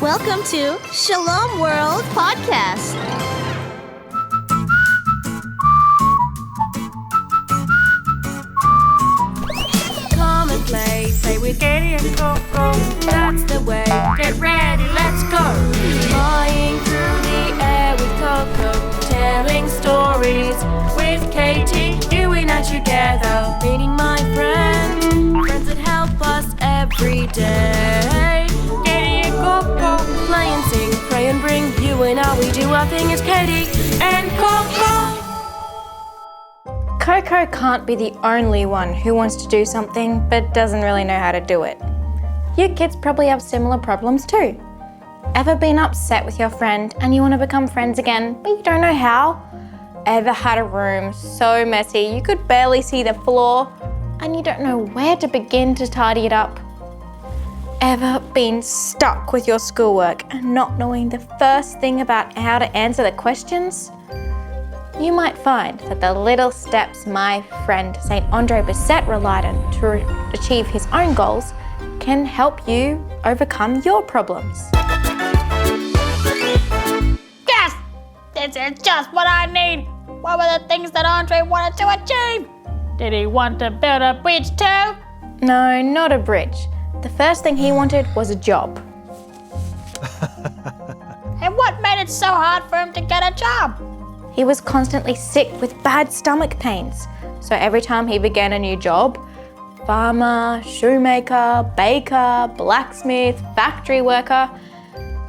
Welcome to Shalom World Podcasts. Come and play with Katie and Koco. That's the way. Get ready, let's go. Flying through the air with Koco, telling stories with Katie. You and I together, meeting my friends that help us every day. Katie and Koco, play and sing, pray and bring. You and I, we do our thing. It's Katie and Koco. Coco can't be the only one who wants to do something but doesn't really know how to do it. You kids probably have similar problems too. Ever been upset with your friend and you want to become friends again, but you don't know how? Ever had a room so messy you could barely see the floor and you don't know where to begin to tidy it up? Ever been stuck with your schoolwork and not knowing the first thing about how to answer the questions? You might find that the little steps my friend St. André Bessette relied on to achieve his own goals can help you overcome your problems. Yes! This is just what I need! What were the things that Andre wanted to achieve? Did he want to build a bridge too? No, not a bridge. The first thing he wanted was a job. And what made it so hard for him to get a job? He was constantly sick with bad stomach pains. So every time he began a new job, farmer, shoemaker, baker, blacksmith, factory worker,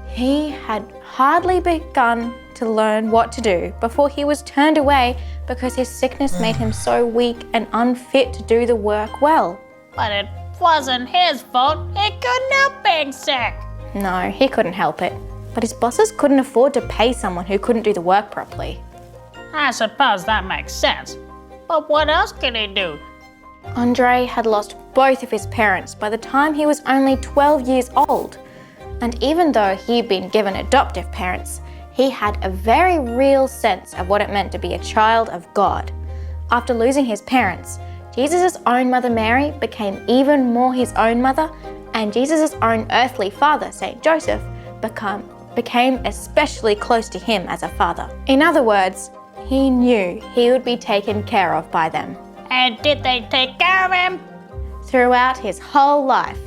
he had hardly begun to learn what to do before he was turned away because his sickness made him so weak and unfit to do the work well. But it wasn't his fault. He couldn't help being sick. No, he couldn't help it. But his bosses couldn't afford to pay someone who couldn't do the work properly. I suppose that makes sense. But what else could he do? Andre had lost both of his parents by the time he was only 12 years old. And even though he'd been given adoptive parents, he had a very real sense of what it meant to be a child of God. After losing his parents, Jesus' own mother Mary became even more his own mother, and Jesus' own earthly father, St. Joseph, became especially close to him as a father. In other words, he knew he would be taken care of by them. And did they take care of him? Throughout his whole life.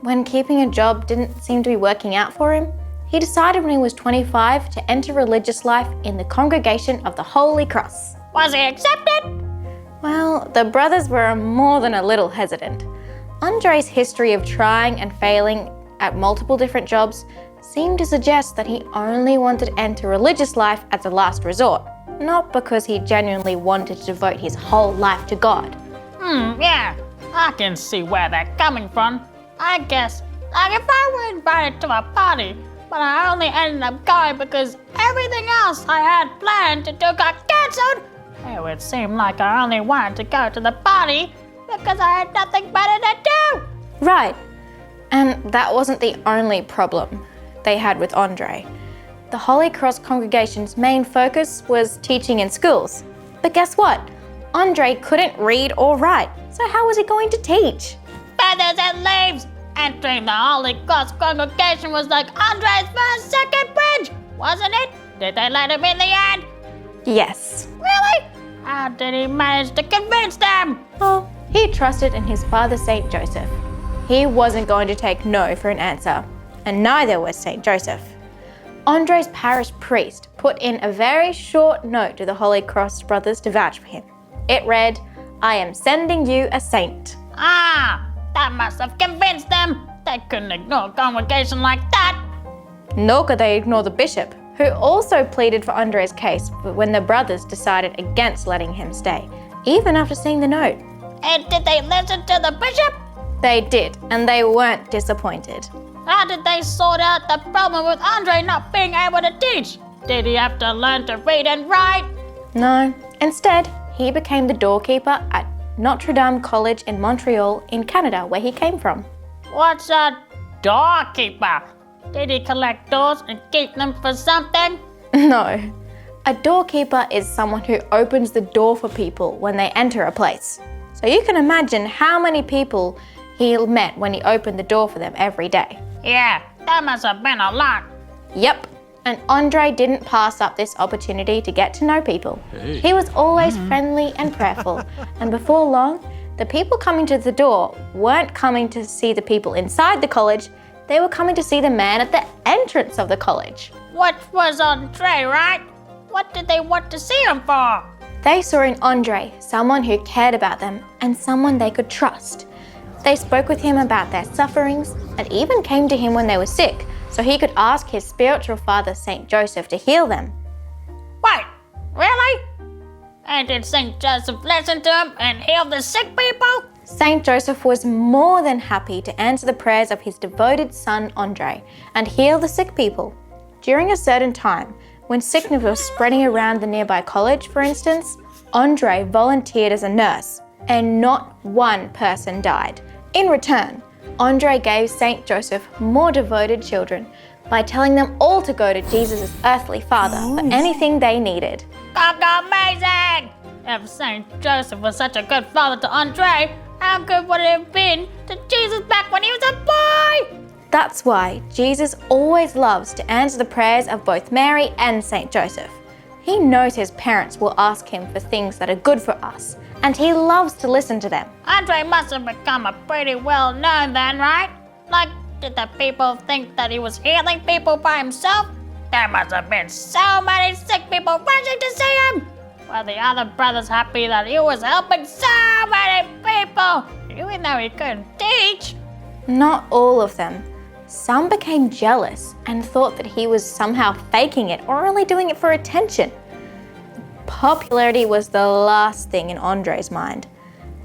When keeping a job didn't seem to be working out for him, he decided when he was 25 to enter religious life in the congregation of the Holy Cross. Was he accepted? Well, the brothers were more than a little hesitant. Andre's history of trying and failing at multiple different jobs seemed to suggest that he only wanted to enter religious life as a last resort, not because he genuinely wanted to devote his whole life to God. Yeah. I can see where they're coming from. I guess, if I were invited to a party, but I only ended up going because everything else I had planned to do got cancelled, it would seem like I only wanted to go to the party because I had nothing better to do. Right. And that wasn't the only problem they had with Andre. The Holy Cross congregation's main focus was teaching in schools. But guess what? Andre couldn't read or write, so how was he going to teach? Feathers and leaves. Entering the Holy Cross congregation was like Andre's first second bridge, wasn't it? Did they let him in the end? Yes. Really? How did he manage to convince them? Well, he trusted in his father, St. Joseph. He wasn't going to take no for an answer, and neither was St. Joseph. Andre's parish priest put in a very short note to the Holy Cross brothers to vouch for him. It read, "I am sending you a saint." That must have convinced them. They couldn't ignore a congregation like that. Nor could they ignore the bishop, who also pleaded for Andre's case when the brothers decided against letting him stay, even after seeing the note. And did they listen to the bishop? They did, and they weren't disappointed. How did they sort out the problem with Andre not being able to teach? Did he have to learn to read and write? No, instead, he became the doorkeeper at Notre Dame College in Montreal in Canada, where he came from. What's a doorkeeper? Did he collect doors and keep them for something? No. A doorkeeper is someone who opens the door for people when they enter a place. So you can imagine how many people he met when he opened the door for them every day. Yeah, That must have been a lot. Yep, and André didn't pass up this opportunity to get to know people. He was always friendly and prayerful, and before long, the people coming to the door weren't coming to see the people inside the college, they were coming to see the man at the entrance of the college. What was André, right? What did they want to see him for? They saw in André someone who cared about them and someone they could trust. They spoke with him about their sufferings and even came to him when they were sick, so he could ask his spiritual father, Saint Joseph, to heal them. Wait, really? And did Saint Joseph listen to him and heal the sick people? Saint Joseph was more than happy to answer the prayers of his devoted son André and heal the sick people. During a certain time, when sickness was spreading around the nearby college, for instance, André volunteered as a nurse, and not one person died. In return, André gave Saint Joseph more devoted children by telling them all to go to Jesus' earthly father for anything they needed. Amazing! If Saint Joseph was such a good father to André, how good would it have been to Jesus back when he was a boy? That's why Jesus always loves to answer the prayers of both Mary and Saint Joseph. He knows his parents will ask him for things that are good for us, and he loves to listen to them. André must have become a pretty well known then, right? Like, did the people think that he was healing people by himself? There must have been so many sick people rushing to see him. Were the other brothers happy that he was helping so many people, even though he couldn't teach? Not all of them. Some became jealous and thought that he was somehow faking it or only doing it for attention. Popularity was the last thing in André's mind.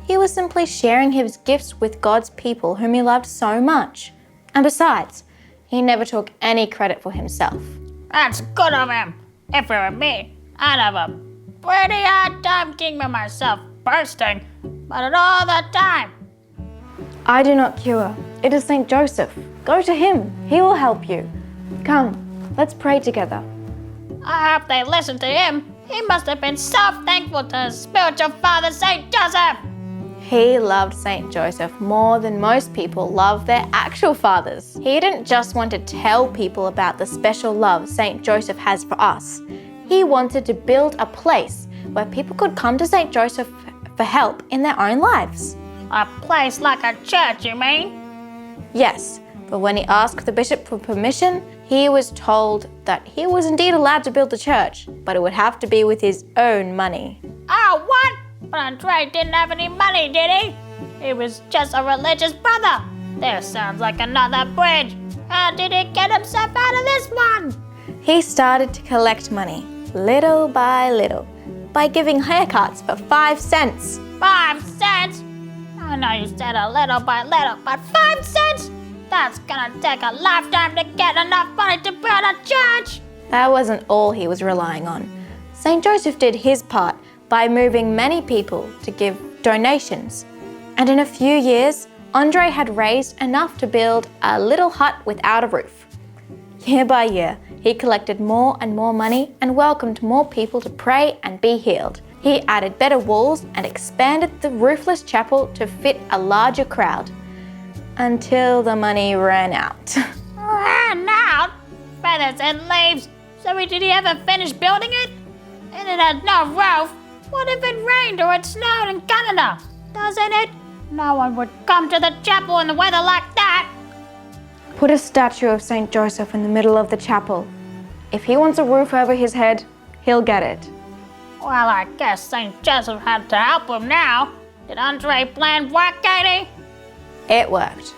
He was simply sharing his gifts with God's people whom he loved so much. And besides, he never took any credit for himself. That's good of him. If it were me, I'd have a pretty hard time keeping myself bursting, but at all the time. I do not cure. It is Saint Joseph. Go to him. He will help you. Come, let's pray together. I hope they listened to him. He must have been so thankful to his spiritual father, Saint Joseph. He loved Saint Joseph more than most people love their actual fathers. He didn't just want to tell people about the special love Saint Joseph has for us. He wanted to build a place where people could come to Saint Joseph for help in their own lives. A place like a church, you mean? Yes, but when he asked the bishop for permission, he was told that he was indeed allowed to build the church, but it would have to be with his own money. Oh, what? But André didn't have any money, did he? He was just a religious brother. This sounds like another bridge. How did he get himself out of this one? He started to collect money, little by little, by giving haircuts for 5 cents. 5 cents? I know you said a little by little, but 5 cents? That's gonna take a lifetime to get enough money to build a church. That wasn't all he was relying on. Saint Joseph did his part by moving many people to give donations. And in a few years, André had raised enough to build a little hut without a roof. Year by year, he collected more and more money and welcomed more people to pray and be healed. He added better walls and expanded the roofless chapel to fit a larger crowd, until the money ran out. Ran out? Feathers and leaves. So did he ever finish building it? And it had no roof. What if it rained or it snowed in Canada? Doesn't it? No one would come to the chapel in the weather like that. Put a statue of Saint Joseph in the middle of the chapel. If he wants a roof over his head, he'll get it. Well, I guess Saint Joseph had to help him now. Did André plan work, Katie? It worked,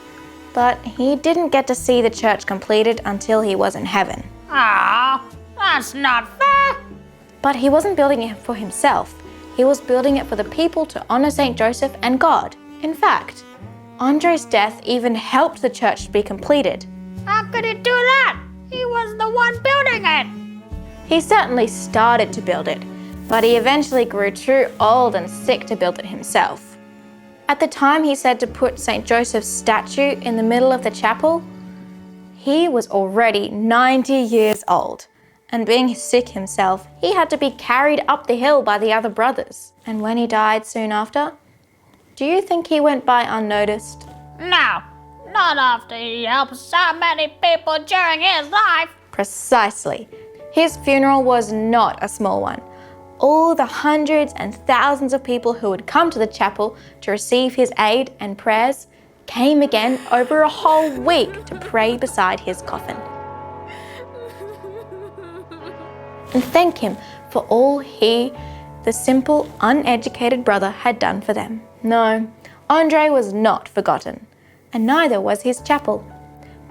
but he didn't get to see the church completed until he was in heaven. Ah, that's not fair. But he wasn't building it for himself. He was building it for the people to honor Saint Joseph and God. In fact, André's death even helped the church to be completed. How could he do that? He was the one building it. He certainly started to build it, but he eventually grew too old and sick to build it himself. At the time he said to put Saint Joseph's statue in the middle of the chapel, he was already 90 years old, and being sick himself, he had to be carried up the hill by the other brothers. And when he died soon after, do you think he went by unnoticed? No, Not after he helped so many people during his life. Precisely. His funeral was not a small one. All the hundreds and thousands of people who had come to the chapel to receive his aid and prayers came again over a whole week to pray beside his coffin and thank him for all he, the simple, uneducated brother, had done for them. No, André was not forgotten, and neither was his chapel.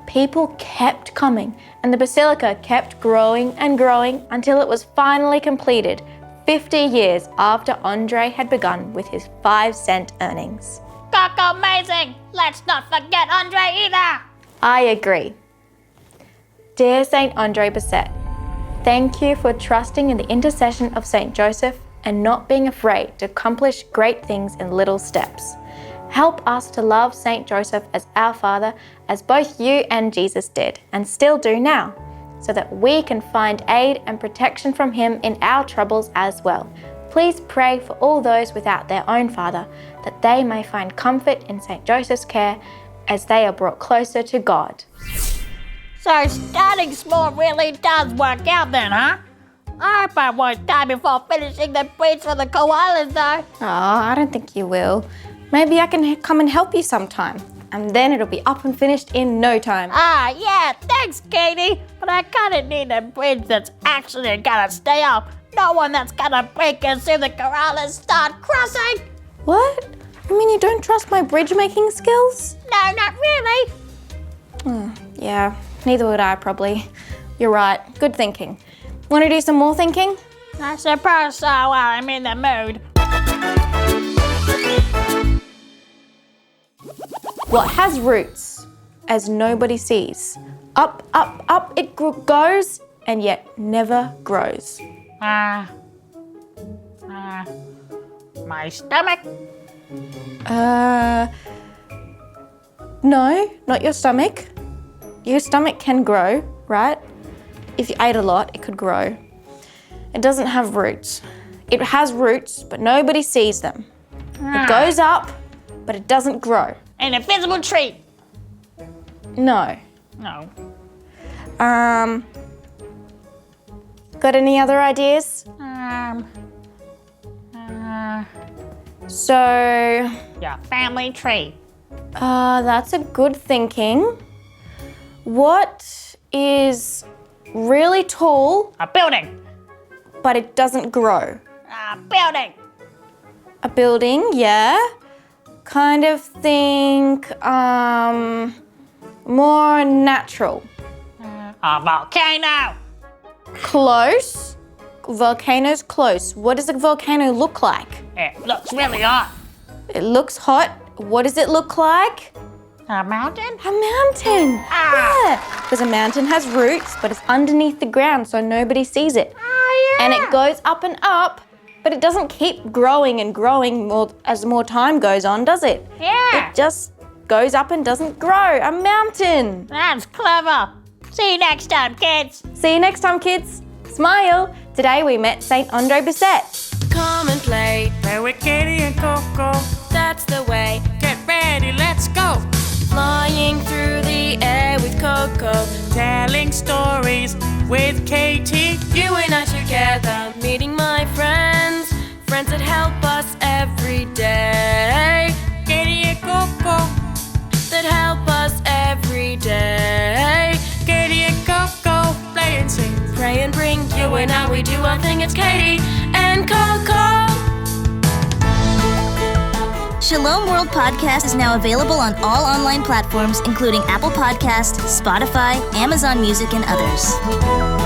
People kept coming, and the basilica kept growing and growing until it was finally completed 50 years after André had begun with his 5-cent earnings. Coco amazing! Let's not forget André either! I agree. Dear Saint André Bessette, thank you for trusting in the intercession of Saint Joseph and not being afraid to accomplish great things in little steps. Help us to love Saint Joseph as our Father, as both you and Jesus did, and still do now, so that we can find aid and protection from him in our troubles as well. Please pray for all those without their own father, that they may find comfort in Saint Joseph's care as they are brought closer to God. So starting small really does work out then, huh? I hope I won't die before finishing the bridge for the koalas though. Oh, I don't think you will. Maybe I can come and help you sometime, and then it'll be up and finished in no time. Ah, yeah, thanks, Katie. But I kinda need a bridge that's actually gonna stay up. No one that's gonna break as soon as the koalas start crossing. What? You mean you don't trust my bridge making skills? No, not really. Yeah, neither would I probably. You're right, good thinking. Want to do some more thinking? I suppose so while I'm in the mood. What has roots, as nobody sees? Up, up, up it goes, and yet never grows. My stomach. No, not your stomach. Your stomach can grow, right? If you ate a lot, it could grow. It doesn't have roots. It has roots, but nobody sees them. It goes up, but it doesn't grow. An invisible tree. No. No. Got any other ideas? So, Your family tree. that's a good thinking. What is really tall, A building. but it doesn't grow? A building. A building, yeah. Kind of think, more natural. A volcano. Close. Volcano's close. What does a volcano look like? It looks really hot. It looks hot. What does it look like? A mountain? A mountain. Yeah. Because a mountain has roots, but it's underneath the ground, so nobody sees it. Oh, yeah. And it goes up and up, but it doesn't keep growing and growing as more time goes on, does it? Yeah. It just goes up and doesn't grow. A mountain. That's clever. See you next time, kids. See you next time, kids. Smile. Today we met Saint André Bessette. Come and play, Play with Katie and Coco. that's the way. Get ready, let's go. Flying through the air with Coco. Telling stories with Katie. You and I together, meeting my friends. Friends that help us every day. Katie and Coco. That help us every day. Katie and Coco. Play and sing. Pray and bring you and I, we do our thing. It's Katie and Coco. Shalom World Podcast is now available on all online platforms, including Apple Podcasts, Spotify, Amazon Music, and others.